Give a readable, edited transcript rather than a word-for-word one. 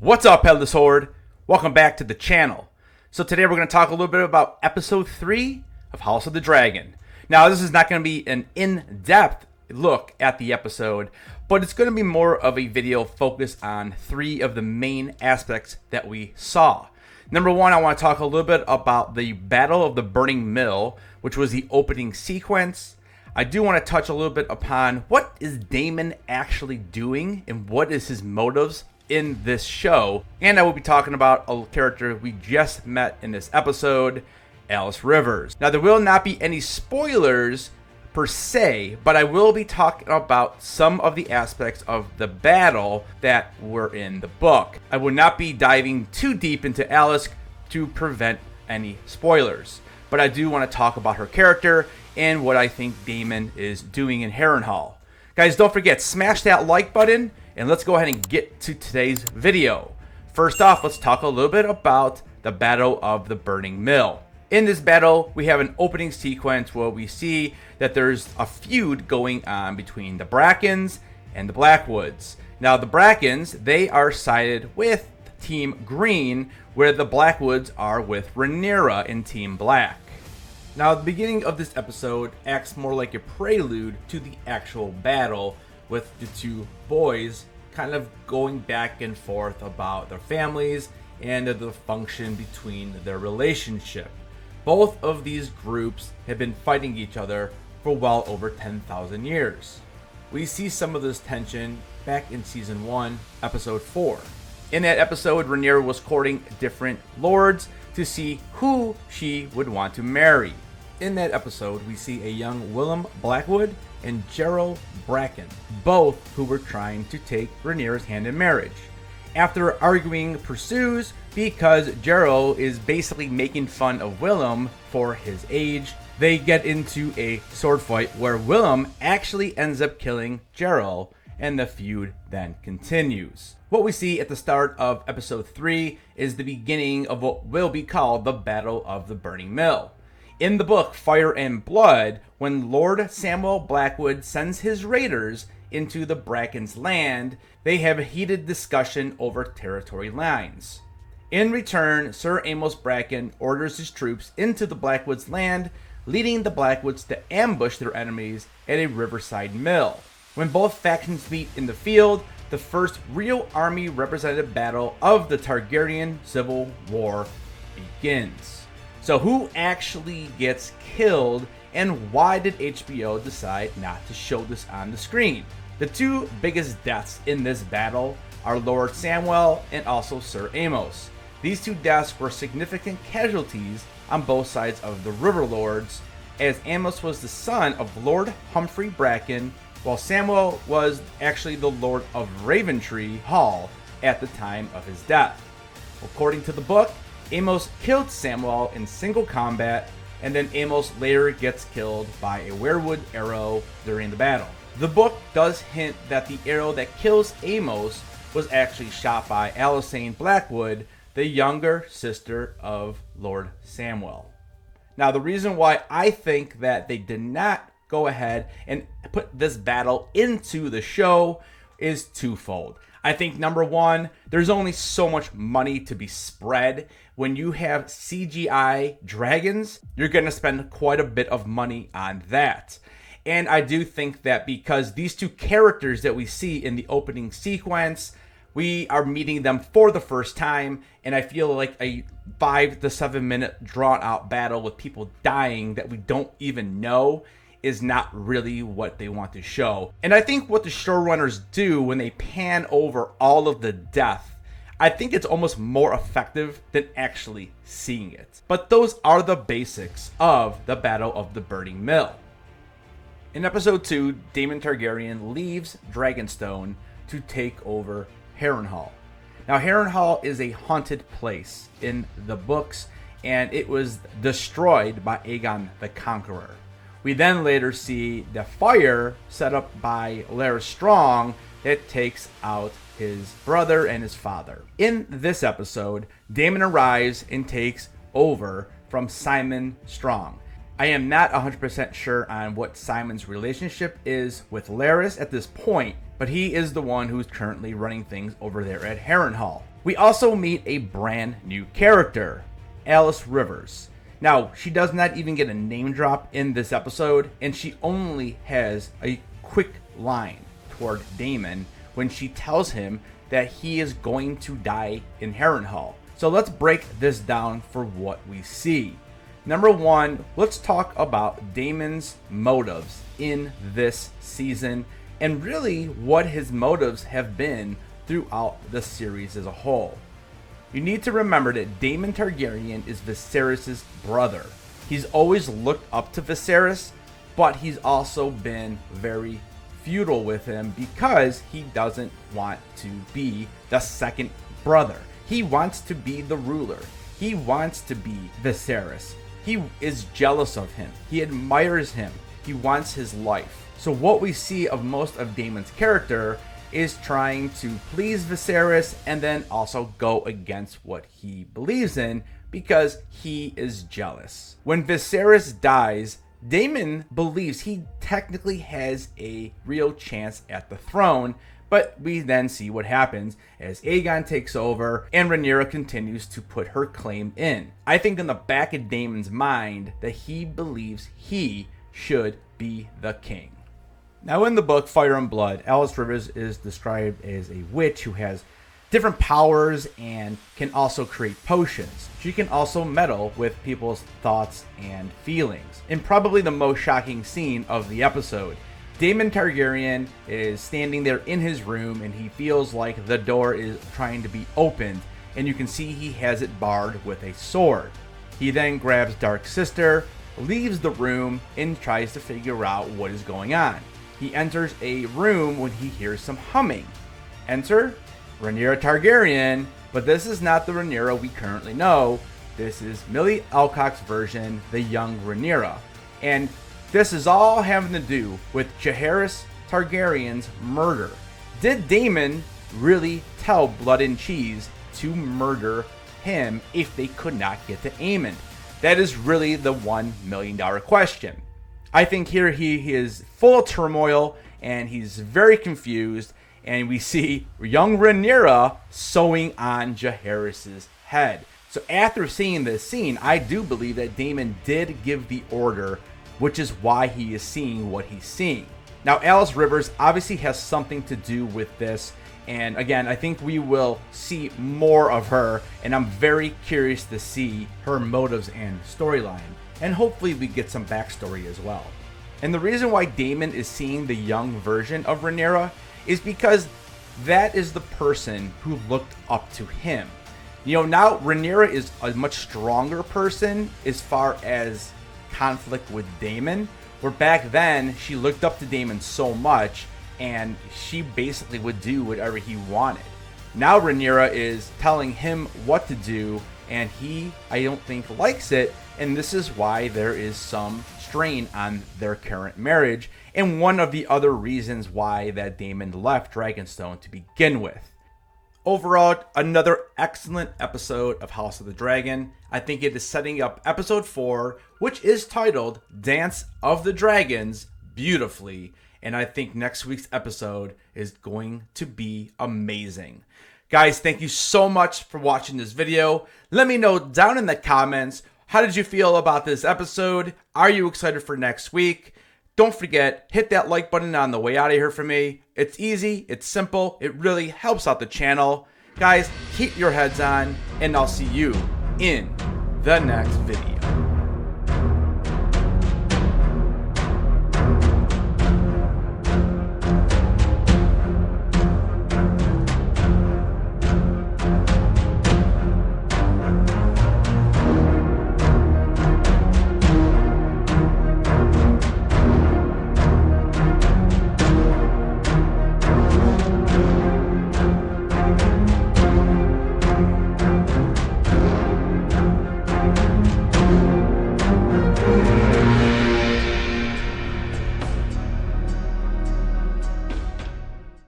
What's up, Headless Horde? Welcome back to the channel. So today we're going to talk a little bit about episode 3 of House of the Dragon. Now this is not going to be an in-depth look at the episode, but it's going to be more of a video focused on 3 of the main aspects that we saw. Number 1, I want to talk a little bit about the Battle of the Burning Mill, which was the opening sequence. I do want to touch a little bit upon what is Daemon actually doing and what is his motives in this show. And I will be talking about a character we just met in this episode, Alys Rivers. Now there will not be any spoilers per se, but I will be talking about some of the aspects of the battle that were in the book. I will not be diving too deep into Alys to prevent any spoilers, but I do want to talk about her character and what I think Daemon is doing in Harrenhal. Guys, don't forget, smash that like button, and let's go ahead and get to today's video. First off, let's talk a little bit about the Battle of the Burning Mill. In this battle, we have an opening sequence where we see that there's a feud going on between the Brackens and the Blackwoods. Now, the Brackens, they are sided with Team Green, where the Blackwoods are with Rhaenyra in Team Black. Now, the beginning of this episode acts more like a prelude to the actual battle, with the two boys kind of going back and forth about their families and the function between their relationship. Both of these groups have been fighting each other for well over 10,000 years. We see some of this tension back in Season 1, Episode 4. In that episode, Rhaenyra was courting different lords to see who she would want to marry. In that episode, we see a young Willem Blackwood and Gerald Bracken, both who were trying to take Rhaenyra's hand in marriage. After arguing pursues, because Gerald is basically making fun of Willem for his age, they get into a sword fight where Willem actually ends up killing Gerald, and the feud then continues. What we see at the start of episode 3 is the beginning of what will be called the Battle of the Burning Mill. In the book Fire and Blood, when Lord Samuel Blackwood sends his raiders into the Bracken's land, they have a heated discussion over territory lines. In return, Sir Amos Bracken orders his troops into the Blackwoods' land, leading the Blackwoods to ambush their enemies at a riverside mill. When both factions meet in the field, the first real army representative battle of the Targaryen Civil War begins. So who actually gets killed, and why did HBO decide not to show this on the screen? The two biggest deaths in this battle are Lord Samwell and also Sir Amos. These two deaths were significant casualties on both sides of the River Lords, as Amos was the son of Lord Humphrey Bracken, while Samwell was actually the Lord of Raventree Hall at the time of his death. According to the book, Amos killed Samwell in single combat, and then Amos later gets killed by a weirwood arrow during the battle. The book does hint that the arrow that kills Amos was actually shot by Alysanne Blackwood, the younger sister of Lord Samwell. Now, the reason why I think that they did not go ahead and put this battle into the show is twofold. I think number 1, there's only so much money to be spread. When you have CGI dragons, you're going to spend quite a bit of money on that. And I do think that because these two characters that we see in the opening sequence, we are meeting them for the first time, and I feel like a 5 to 7 minute drawn out battle with people dying that we don't even know is not really what they want to show. And I think what the showrunners do when they pan over all of the death, I think it's almost more effective than actually seeing it. But those are the basics of the Battle of the Burning Mill. In episode 2, Daemon Targaryen leaves Dragonstone to take over Harrenhal. Now, Harrenhal is a haunted place in the books, and it was destroyed by Aegon the Conqueror. We then later see the fire set up by Larys Strong that takes out his brother and his father. In this episode, Daemon arrives and takes over from Simon Strong. I am not 100% sure on what Simon's relationship is with Larys at this point, but he is the one who's currently running things over there at Harrenhal. We also meet a brand new character, Alys Rivers. Now, she does not even get a name drop in this episode, and she only has a quick line toward Daemon when she tells him that he is going to die in Harrenhal. So let's break this down for what we see. Number one, let's talk about Daemon's motives in this season and really what his motives have been throughout the series as a whole. You need to remember that Daemon Targaryen is Viserys' brother. He's always looked up to Viserys, but he's also been very feudal with him because he doesn't want to be the second brother. He wants to be the ruler. He wants to be Viserys. He is jealous of him. He admires him. He wants his life. So what we see of most of Daemon's character is trying to please Viserys and then also go against what he believes in because he is jealous. When Viserys dies, Daemon believes he technically has a real chance at the throne, but we then see what happens as Aegon takes over and Rhaenyra continues to put her claim in. I think in the back of Daemon's mind that he believes he should be the king. Now in the book Fire and Blood, Alys Rivers is described as a witch who has different powers and can also create potions. She can also meddle with people's thoughts and feelings. In probably the most shocking scene of the episode, Daemon Targaryen is standing there in his room and he feels like the door is trying to be opened, and you can see he has it barred with a sword. He then grabs Dark Sister, leaves the room, and tries to figure out what is going on. He enters a room when he hears some humming. Enter Rhaenyra Targaryen, but this is not the Rhaenyra we currently know. This is Millie Alcock's version, the young Rhaenyra. And this is all having to do with Jaehaerys Targaryen's murder. Did Daemon really tell Blood and Cheese to murder him if they could not get to Aemon? That is really the $1 million question. I think here he is full of turmoil and he's very confused, and we see young Rhaenyra sewing on Jaehaerys' head. So after seeing this scene, I do believe that Daemon did give the order, which is why he is seeing what he's seeing. Now, Alys Rivers obviously has something to do with this, and again, I think we will see more of her, and I'm very curious to see her motives and storyline, and hopefully we get some backstory as well. And the reason why Daemon is seeing the young version of Rhaenyra is because that is the person who looked up to him. You know, now Rhaenyra is a much stronger person as far as conflict with Daemon, where back then she looked up to Daemon so much and she basically would do whatever he wanted. Now Rhaenyra is telling him what to do, and he, I don't think, likes it, and this is why there is some strain on their current marriage, and one of the other reasons why that Daemon left Dragonstone to begin with. Overall, another excellent episode of House of the Dragon. I think it is setting up episode 4, which is titled Dance of the Dragons, beautifully. And I think next week's episode is going to be amazing. Guys, thank you so much for watching this video. Let me know down in the comments, how did you feel about this episode? Are you excited for next week? Don't forget, hit that like button on the way out of here for me. It's easy, it's simple, it really helps out the channel. Guys, keep your heads on, and I'll see you in the next video.